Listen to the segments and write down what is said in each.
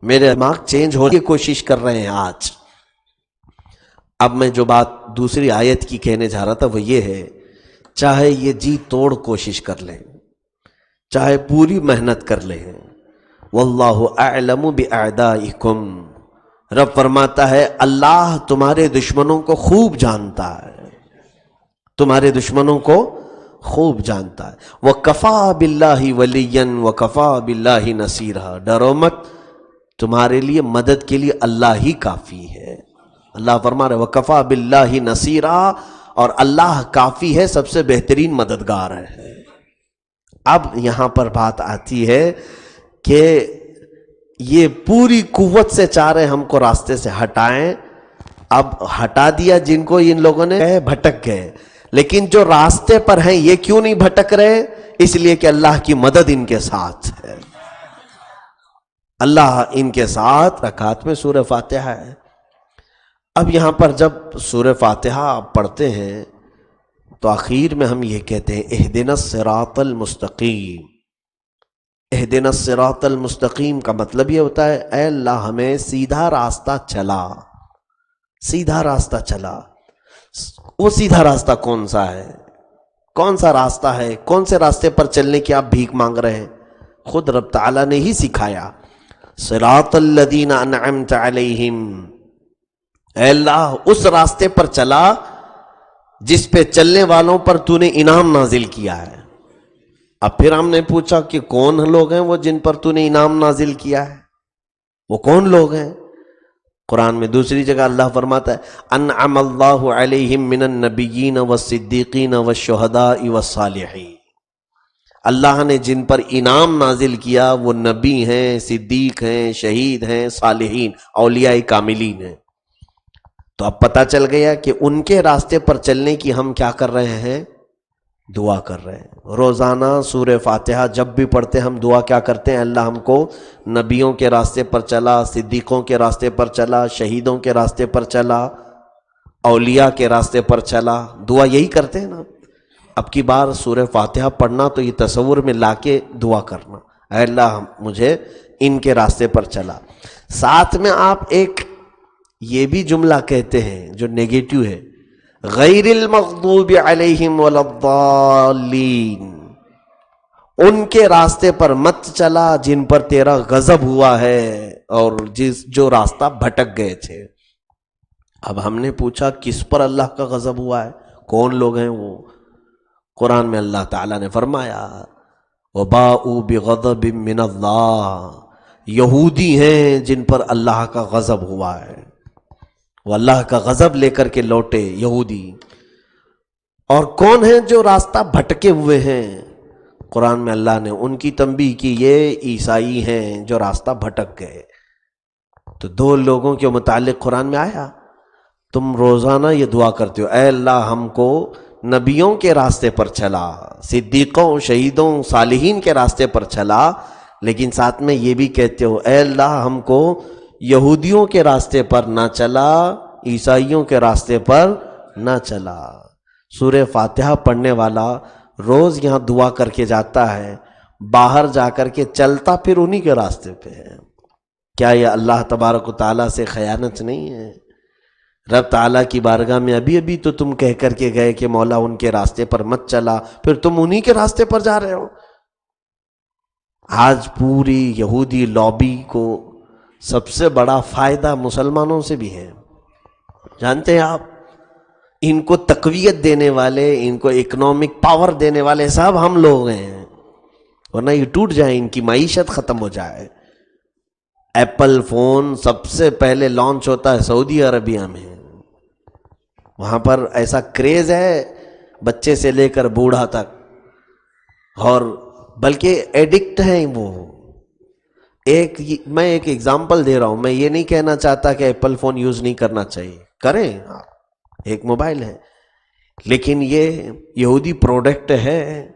میرے دماغ چینج ہونے کی کوشش کر رہے ہیں آج. اب میں جو بات دوسری آیت کی کہنے جا رہا تھا وہ یہ ہے، چاہے یہ جی توڑ کوشش کر لیں، چاہے پوری محنت کر لیں، واللہ اعلم باعدائکم، رب فرماتا ہے اللہ تمہارے دشمنوں کو خوب جانتا ہے، تمہارے دشمنوں کو خوب جانتا ہے. وَكَفَى بِاللَّهِ وَلِيًّا وَكَفَى بِاللَّهِ نَصِيرًا، ڈرو مت، تمہارے لیے مدد کے لیے اللہ ہی کافی ہے. اللہ فرما رہے وَكَفَى بِاللَّهِ نَصِيرًا، اور اللہ کافی ہے، سب سے بہترین مددگار ہے. اب یہاں پر بات آتی ہے کہ یہ پوری قوت سے چاہ رہے ہم کو راستے سے ہٹائیں. اب ہٹا دیا جن کو ان لوگوں نے بھٹک گئے، لیکن جو راستے پر ہیں یہ کیوں نہیں بھٹک رہے؟ اس لیے کہ اللہ کی مدد ان کے ساتھ ہے، اللہ ان کے ساتھ. رکعت میں سورہ فاتحہ ہے. اب یہاں پر جب سورہ فاتحہ آپ پڑھتے ہیں تو آخر میں ہم یہ کہتے ہیں اہدنا الصراط المستقیم. اہدنا الصراط المستقیم کا مطلب یہ ہوتا ہے اے اللہ ہمیں سیدھا راستہ چلا، سیدھا راستہ چلا. وہ سیدھا راستہ کون سا ہے؟ کون سا راستہ ہے؟ کون سے راستے پر چلنے کی آپ بھیک مانگ رہے ہیں؟ خود رب تعالیٰ نے ہی سکھایا، صراط الذین انعمت علیہم، اے اللہ اس راستے پر چلا جس پہ چلنے والوں پر تو نے انعام نازل کیا ہے. اب پھر ہم نے پوچھا کہ کون لوگ ہیں وہ جن پر تو نے انعام نازل کیا ہے؟ وہ کون لوگ ہیں؟ قرآن میں دوسری جگہ اللہ فرماتا ہے انعم اللہ علیہم من النبیین والصدیقین والشہداء والصالحین. اللہ نے جن پر انعام نازل کیا وہ نبی ہیں، صدیق ہیں، شہید ہیں، صالحین، اولیاء کاملین ہیں. تو اب پتہ چل گیا کہ ان کے راستے پر چلنے کی ہم کیا کر رہے ہیں؟ دعا کر رہے ہیں. روزانہ سورہ فاتحہ جب بھی پڑھتے ہم دعا کیا کرتے ہیں؟ اللہ ہم کو نبیوں کے راستے پر چلا، صدیقوں کے راستے پر چلا، شہیدوں کے راستے پر چلا، اولیاء کے راستے پر چلا. دعا یہی کرتے ہیں نا. اب کی بار سورہ فاتحہ پڑھنا تو یہ تصور میں لا کے دعا کرنا، اے اللہ مجھے ان کے راستے پر چلا. ساتھ میں آپ ایک یہ بھی جملہ کہتے ہیں جو نیگیٹو ہے، غیر المغضوب علیہم ولا الضالین، ان کے راستے پر مت چلا جن پر تیرا غضب ہوا ہے اور جو راستہ بھٹک گئے تھے. اب ہم نے پوچھا کس پر اللہ کا غضب ہوا ہے؟ کون لوگ ہیں وہ؟ قرآن میں اللہ تعالیٰ نے فرمایا وباؤوا بغضب من اللہ، یہودی ہیں جن پر اللہ کا غضب ہوا ہے. وہ اللہ کا غضب لے کر کے لوٹے یہودی. اور کون ہیں جو راستہ بھٹکے ہوئے ہیں؟ قرآن میں اللہ نے ان کی تنبیہ کی، یہ عیسائی ہیں جو راستہ بھٹک گئے. تو دو لوگوں کے متعلق قرآن میں آیا. تم روزانہ یہ دعا کرتے ہو اے اللہ ہم کو نبیوں کے راستے پر چلا، صدیقوں، شہیدوں، صالحین کے راستے پر چلا، لیکن ساتھ میں یہ بھی کہتے ہو اے اللہ ہم کو یہودیوں کے راستے پر نہ چلا، عیسائیوں کے راستے پر نہ چلا. سورہ فاتحہ پڑھنے والا روز یہاں دعا کر کے جاتا ہے، باہر جا کر کے چلتا پھر انہی کے راستے پہ ہے. کیا یہ اللہ تبارک و تعالیٰ سے خیانت نہیں ہے؟ رب تعالیٰ کی بارگاہ میں ابھی تو تم کہہ کر کے گئے کہ مولا ان کے راستے پر مت چلا، پھر تم انہی کے راستے پر جا رہے ہو. آج پوری یہودی لابی کو سب سے بڑا فائدہ مسلمانوں سے بھی ہے. جانتے ہیں آپ، ان کو تقویت دینے والے، ان کو اکنامک پاور دینے والے سب ہم لوگ ہیں، ورنہ یہ ٹوٹ جائے، ان کی معیشت ختم ہو جائے. ایپل فون سب سے پہلے لانچ ہوتا ہے سعودی عربیہ میں. وہاں پر ایسا کریز ہے بچے سے لے کر بوڑھا تک، اور بلکہ ایڈکٹ ہیں وہ. میں ایک ایگزامپل دے رہا ہوں، میں یہ نہیں کہنا چاہتا کہ ایپل فون یوز نہیں کرنا چاہیے، کریں، ایک موبائل ہے، لیکن یہ یہودی پروڈکٹ ہے.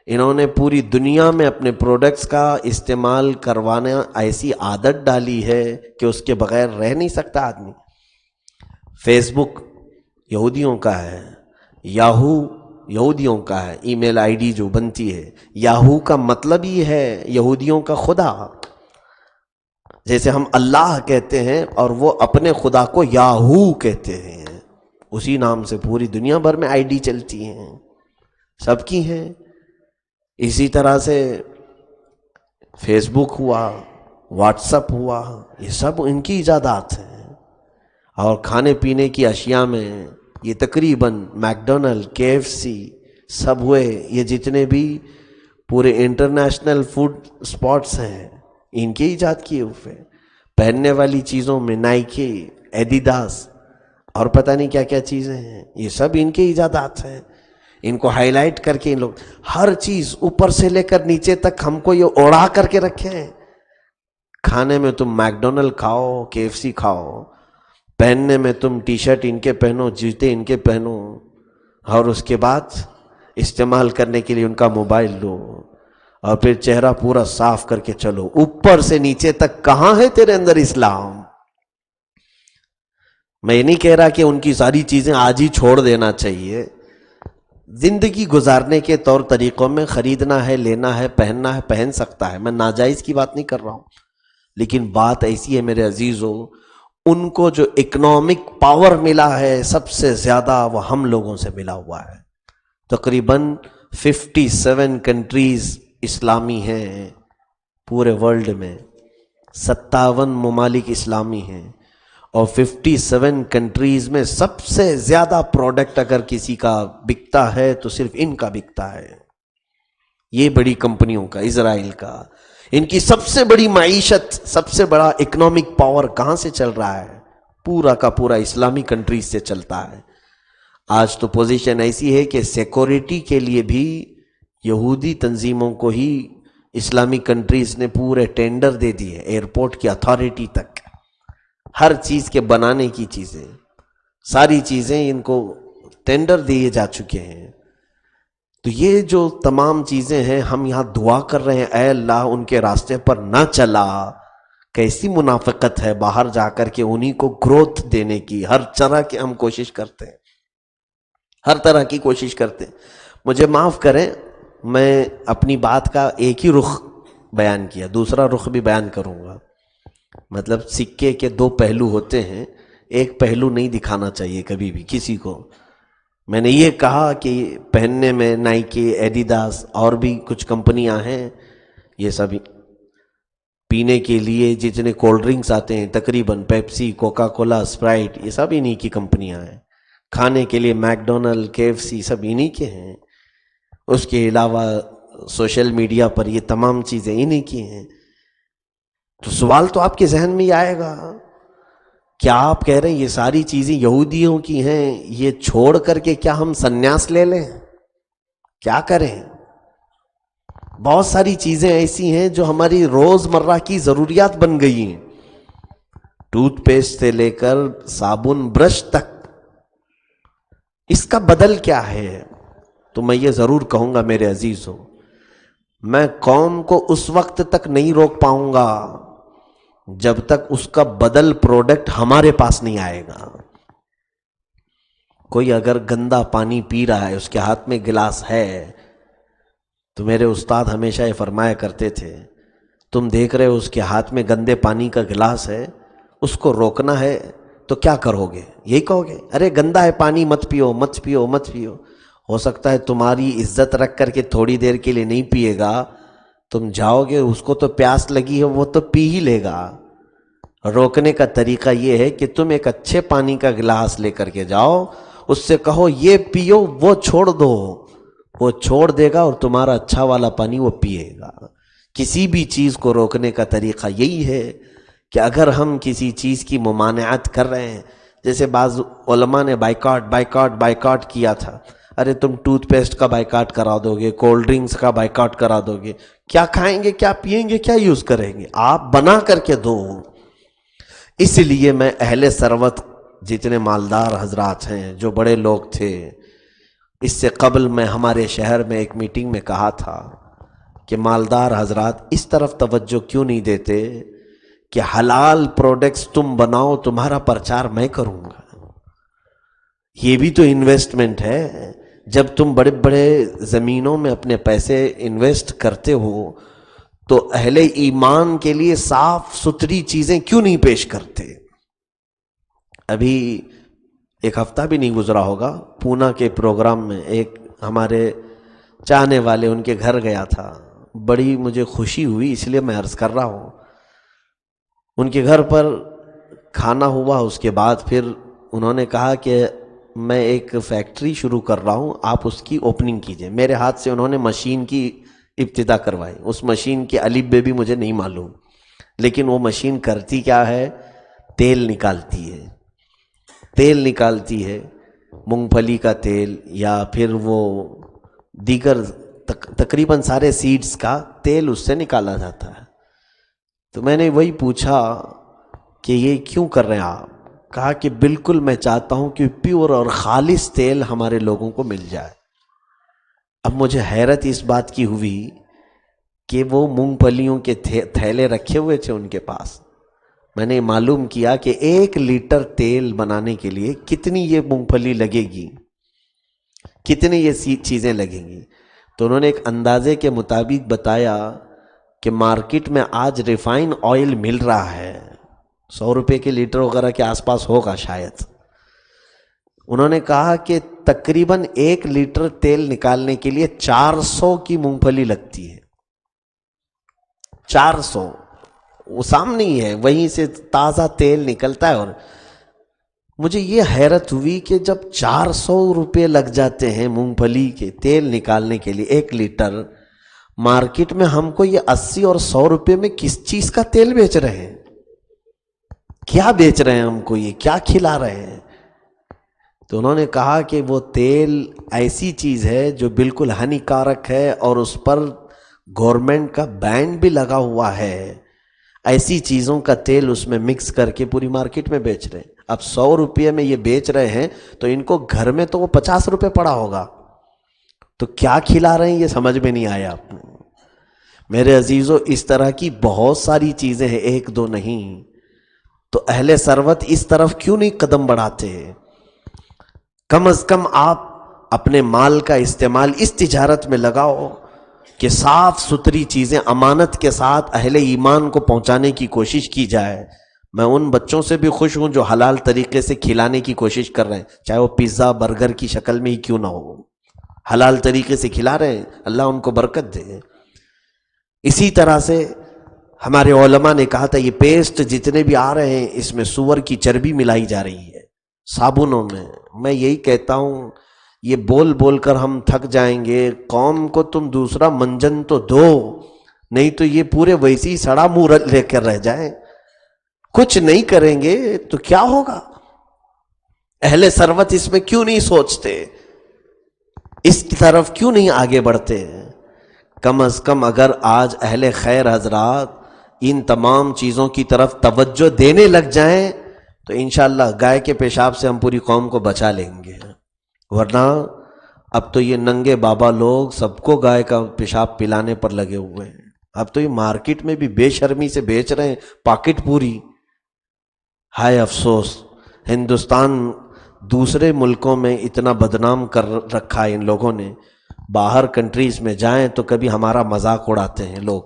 انہوں نے پوری دنیا میں اپنے پروڈکٹس کا استعمال کروانا ایسی عادت ڈالی ہے کہ اس کے بغیر رہ نہیں سکتا آدمی. فیس بک یہودیوں کا ہے، یاہو یہودیوں کا ہے، ای میل آئی ڈی جو بنتی ہے، یاہو کا مطلب ہی ہے یہودیوں کا خدا، جیسے ہم اللہ کہتے ہیں اور وہ اپنے خدا کو یاہو کہتے ہیں، اسی نام سے پوری دنیا بھر میں آئی ڈی چلتی ہیں، سب کی ہیں۔ اسی طرح سے فیس بک ہوا، واٹس اپ ہوا، یہ سب ان کی ایجادات ہیں۔ اور کھانے پینے کی اشیاء میں یہ تقریباً میکڈونلڈ، کے ایف سی، سب ہوئے، یہ جتنے بھی پورے انٹرنیشنل فوڈ سپاٹس ہیں ان کی ایجاد کیے ہوئے۔ پہننے والی چیزوں میں نائکی، ایڈیڈاس اور پتہ نہیں کیا کیا چیزیں ہیں، یہ سب ان کی ایجادات ہیں۔ ان کو ہائی لائٹ کر کے ان لوگ ہر چیز اوپر سے لے کر نیچے تک ہم کو یہ اوڑھا کر کے رکھے ہیں۔ کھانے میں تم میکڈونلڈ کھاؤ، کے ایف سی کھاؤ، پہننے میں تم ٹی شرٹ ان کے پہنو، جوتے ان کے پہنو، اور اس کے بعد استعمال کرنے کے لیے ان کا موبائل لو، اور پھر چہرہ پورا صاف کر کے چلو، اوپر سے نیچے تک کہاں ہے تیرے اندر اسلام؟ میں یہ نہیں کہہ رہا کہ ان کی ساری چیزیں آج ہی چھوڑ دینا چاہیے، زندگی گزارنے کے طور طریقوں میں خریدنا ہے، لینا ہے، پہننا ہے، پہن سکتا ہے، میں ناجائز کی بات نہیں کر رہا ہوں، لیکن بات ایسی ہے میرے عزیزو، ان کو جو اکنامک پاور ملا ہے سب سے زیادہ وہ ہم لوگوں سے ملا ہوا ہے۔ تقریباً 57 کنٹریز اسلامی ہیں پورے ورلڈ میں، 57 ممالک اسلامی ہیں، اور 57 کنٹریز میں سب سے زیادہ پروڈکٹ اگر کسی کا بکتا ہے تو صرف ان کا بکتا ہے، یہ بڑی کمپنیوں کا، اسرائیل کا، ان کی سب سے بڑی معیشت، سب سے بڑا اکنامک پاور کہاں سے چل رہا ہے؟ پورا کا پورا اسلامی کنٹریز سے چلتا ہے۔ آج تو پوزیشن ایسی ہے کہ سیکورٹی کے لیے بھی یہودی تنظیموں کو ہی اسلامی کنٹریز نے پورے ٹینڈر دے دیے، ایئرپورٹ کی اتھارٹی تک، ہر چیز کے بنانے کی چیزیں، ساری چیزیں ان کو ٹینڈر دیے جا چکے ہیں۔ تو یہ جو تمام چیزیں ہیں ہم یہاں دعا کر رہے ہیں، اے اللہ ان کے راستے پر نہ چلا۔ کیسی منافقت ہے باہر جا کر کے انہی کو گروتھ دینے کی، ہر طرح کی ہم کوشش کرتے ہیں، ہر طرح کی کوشش کرتے ہیں۔ مجھے معاف کریں، میں اپنی بات کا ایک ہی رخ بیان کیا، دوسرا رخ بھی بیان کروں گا۔ مطلب سکے کے دو پہلو ہوتے ہیں، ایک پہلو نہیں دکھانا چاہیے کبھی بھی کسی کو۔ میں نے یہ کہا کہ پہننے میں نائکی، ایڈیڈاس اور بھی کچھ کمپنیاں ہیں، یہ سب پینے کے لیے جتنے کولڈ ڈرنکس آتے ہیں تقریباً پیپسی، کوکا کولا، اسپرائٹ، یہ سب انہی کی کمپنیاں ہیں۔ کھانے کے لیے میکڈونلڈ، کے ایف سی سب انہی کے ہیں۔ اس کے علاوہ سوشل میڈیا پر یہ تمام چیزیں انہی کی ہیں۔ تو سوال تو آپ کے ذہن میں ہی آئے گا، کیا آپ کہہ رہے ہیں یہ ساری چیزیں یہودیوں کی ہیں، یہ چھوڑ کر کے کیا ہم سنیاس لے لیں؟ کیا کریں؟ بہت ساری چیزیں ایسی ہیں جو ہماری روز مرہ کی ضروریات بن گئی ہیں، ٹوتھ پیسٹ سے لے کر صابن، برش تک۔ اس کا بدل کیا ہے؟ تو میں یہ ضرور کہوں گا میرے عزیزو، میں قوم کو اس وقت تک نہیں روک پاؤں گا جب تک اس کا بدل پروڈکٹ ہمارے پاس نہیں آئے گا۔ کوئی اگر گندا پانی پی رہا ہے، اس کے ہاتھ میں گلاس ہے، تو میرے استاد ہمیشہ یہ فرمایا کرتے تھے، تم دیکھ رہے ہو اس کے ہاتھ میں گندے پانی کا گلاس ہے، اس کو روکنا ہے تو کیا کرو گے؟ یہی کہو گے ارے گندا ہے پانی، مت پیو مت پیو مت پیو۔ ہو سکتا ہے تمہاری عزت رکھ کر کے تھوڑی دیر کے لیے نہیں پیے گا، تم جاؤ گے، اس کو تو پیاس لگی ہے، وہ تو پی ہی لے گا۔ روکنے کا طریقہ یہ ہے کہ تم ایک اچھے پانی کا گلاس لے کر کے جاؤ، اس سے کہو یہ پیو، وہ چھوڑ دو، وہ چھوڑ دے گا اور تمہارا اچھا والا پانی وہ پیے گا۔ کسی بھی چیز کو روکنے کا طریقہ یہی ہے کہ اگر ہم کسی چیز کی ممانعت کر رہے ہیں، جیسے بعض علماء نے بائیکاٹ کیا تھا، ارے تم ٹوتھ پیسٹ کا بائیکاٹ کرا دو گے، کولڈ ڈرنکس کا بائیکاٹ کرا دو گے، کیا کھائیں گے، کیا پیئیں گے، کیا یوز کریں گے؟ آپ بنا کر کے دو۔ اس لیے میں اہل ثروت جتنے مالدار حضرات ہیں، جو بڑے لوگ تھے، اس سے قبل میں ہمارے شہر میں ایک میٹنگ میں کہا تھا کہ مالدار حضرات اس طرف توجہ کیوں نہیں دیتے کہ حلال پروڈکٹس تم بناؤ، تمہارا پرچار میں کروں گا۔ یہ بھی تو انویسٹمنٹ ہے۔ جب تم بڑے بڑے زمینوں میں اپنے پیسے انویسٹ کرتے ہو تو اہل ایمان کے لیے صاف ستھری چیزیں کیوں نہیں پیش کرتے؟ ابھی ایک ہفتہ بھی نہیں گزرا ہوگا، پونا کے پروگرام میں ایک ہمارے چاہنے والے ان کے گھر گیا تھا، بڑی مجھے خوشی ہوئی، اس لیے میں عرض کر رہا ہوں۔ ان کے گھر پر کھانا ہوا، اس کے بعد پھر انہوں نے کہا کہ میں ایک فیکٹری شروع کر رہا ہوں، آپ اس کی اوپننگ کیجئے۔ میرے ہاتھ سے انہوں نے مشین کی ابتدا کروائی، اس مشین کی الف بے بھی مجھے نہیں معلوم، لیکن وہ مشین کرتی کیا ہے؟ تیل نکالتی ہے، تیل نکالتی ہے، مونگ پھلی کا تیل یا پھر وہ دیگر تقریباً سارے سیڈز کا تیل اس سے نکالا جاتا ہے۔ تو میں نے وہی پوچھا کہ یہ کیوں کر رہے ہیں آپ؟ کہا کہ بالکل میں چاہتا ہوں کہ پیور اور خالص تیل ہمارے لوگوں کو مل جائے۔ اب مجھے حیرت اس بات کی ہوئی کہ وہ مونگ پھلیوں کے تھیلے رکھے ہوئے تھے ان کے پاس۔ میں نے معلوم کیا کہ 1 لیٹر تیل بنانے کے لیے کتنی یہ مونگ پھلی لگے گی، کتنی یہ چیزیں لگیں گی۔ تو انہوں نے ایک اندازے کے مطابق بتایا کہ مارکیٹ میں آج ریفائن آئل مل رہا ہے 100 روپے کے لیٹر وغیرہ کے آس پاس ہوگا شاید۔ انہوں نے کہا کہ تقریباً 1 لیٹر تیل نکالنے کے لیے 400 کی مونگ پھلی لگتی ہے۔ 400 وہ سامنے ہی ہے، وہیں سے تازہ تیل نکلتا ہے۔ اور مجھے یہ حیرت ہوئی کہ جب 400 روپے لگ جاتے ہیں مونگ پھلی کے تیل نکالنے کے لیے 1 لیٹر، مارکیٹ میں ہم کو یہ 80 اور 100 روپے میں کس چیز کا تیل بیچ رہے ہیں؟ کیا بیچ رہے ہیں ہم کو؟ یہ کیا کھلا رہے ہیں؟ تو انہوں نے کہا کہ وہ تیل ایسی چیز ہے جو بالکل ہانی کارک ہے اور اس پر گورنمنٹ کا بین بھی لگا ہوا ہے۔ ایسی چیزوں کا تیل اس میں مکس کر کے پوری مارکیٹ میں بیچ رہے ہیں۔ اب 100 روپے میں یہ بیچ رہے ہیں تو ان کو گھر میں تو وہ 50 روپے پڑا ہوگا، تو کیا کھلا رہے ہیں یہ سمجھ میں نہیں آیا آپ نے۔ میرے عزیزو، اس طرح کی بہت ساری چیزیں ہیں، 1 2 نہیں۔ تو اہل ثروت اس طرف کیوں نہیں قدم بڑھاتے؟ کم از کم آپ اپنے مال کا استعمال اس تجارت میں لگاؤ کہ صاف ستھری چیزیں امانت کے ساتھ اہل ایمان کو پہنچانے کی کوشش کی جائے۔ میں ان بچوں سے بھی خوش ہوں جو حلال طریقے سے کھلانے کی کوشش کر رہے ہیں، چاہے وہ پیزا برگر کی شکل میں ہی کیوں نہ ہو، حلال طریقے سے کھلا رہے ہیں، اللہ ان کو برکت دے۔ اسی طرح سے ہمارے علماء نے کہا تھا یہ پیسٹ جتنے بھی آ رہے ہیں اس میں سور کی چربی ملائی جا رہی ہے صابنوں میں۔ میں یہی کہتا ہوں یہ بول بول کر ہم تھک جائیں گے، قوم کو تم دوسرا منجن تو دو، نہیں تو یہ پورے ویسی ہی سڑا منہ لے کر رہ جائیں، کچھ نہیں کریں گے تو کیا ہوگا؟ اہل ثروت اس میں کیوں نہیں سوچتے؟ اس کی طرف کیوں نہیں آگے بڑھتے؟ کم از کم اگر آج اہل خیر حضرات ان تمام چیزوں کی طرف توجہ دینے لگ جائیں تو انشاءاللہ گائے کے پیشاب سے ہم پوری قوم کو بچا لیں گے۔ ورنہ اب تو یہ ننگے بابا لوگ سب کو گائے کا پیشاب پلانے پر لگے ہوئے ہیں۔ اب تو یہ مارکیٹ میں بھی بے شرمی سے بیچ رہے ہیں پاکٹ پوری۔ ہائے افسوس، ہندوستان دوسرے ملکوں میں اتنا بدنام کر رکھا ہے ان لوگوں نے، باہر کنٹریز میں جائیں تو کبھی ہمارا مذاق اڑاتے ہیں لوگ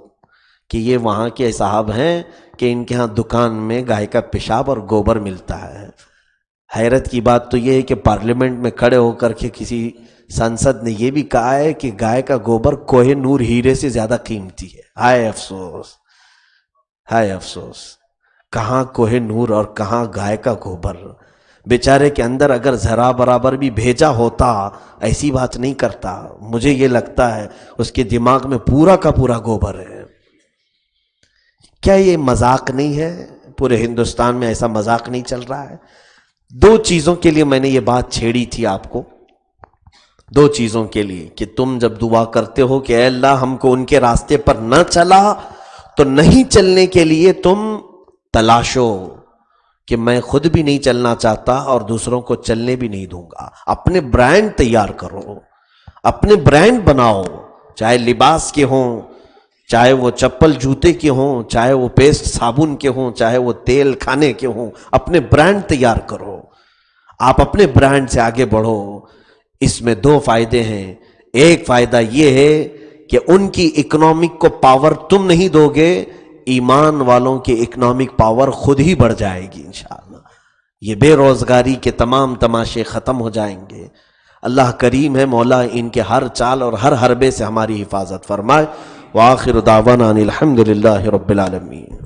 کہ یہ وہاں کے صاحب ہیں کہ ان کے ہاں دکان میں گائے کا پیشاب اور گوبر ملتا ہے۔ حیرت کی بات تو یہ ہے کہ پارلیمنٹ میں کھڑے ہو کر کے کسی سنسد نے یہ بھی کہا ہے کہ گائے کا گوبر کوہ نور ہیرے سے زیادہ قیمتی ہے۔ ہائے افسوس، ہائے افسوس، کہاں کوہ نور اور کہاں گائے کا گوبر۔ بیچارے کے اندر اگر ذرا برابر بھی بھیجا ہوتا ایسی بات نہیں کرتا۔ مجھے یہ لگتا ہے اس کے دماغ میں پورا کا پورا گوبر ہے۔ کیا یہ مذاق نہیں ہے؟ پورے ہندوستان میں ایسا مذاق نہیں چل رہا ہے؟ 2 چیزوں کے لیے میں نے یہ بات چھیڑی تھی آپ کو، 2 چیزوں کے لیے کہ تم جب دعا کرتے ہو کہ اے اللہ ہم کو ان کے راستے پر نہ چلا، تو نہیں چلنے کے لیے تم تلاشو کہ میں خود بھی نہیں چلنا چاہتا اور دوسروں کو چلنے بھی نہیں دوں گا۔ اپنے برانڈ تیار کرو، اپنے برانڈ بناؤ، چاہے لباس کے ہوں، چاہے وہ چپل جوتے کے ہوں، چاہے وہ پیسٹ صابن کے ہوں، چاہے وہ تیل کھانے کے ہوں، اپنے برانڈ تیار کرو۔ آپ اپنے برانڈ سے آگے بڑھو۔ اس میں دو فائدے ہیں. ایک فائدہ یہ ہے کہ ان کی اکنامک کو پاور تم نہیں دو گے، ایمان والوں کی اکنامک پاور خود ہی بڑھ جائے گی انشاءاللہ. یہ بے روزگاری کے تمام تماشے ختم ہو جائیں گے. اللہ کریم ہے، مولا ان کے ہر چال اور ہر حربے سے ہماری حفاظت فرمائے. وآخر دعوانا ان الحمد للہ رب العالمین.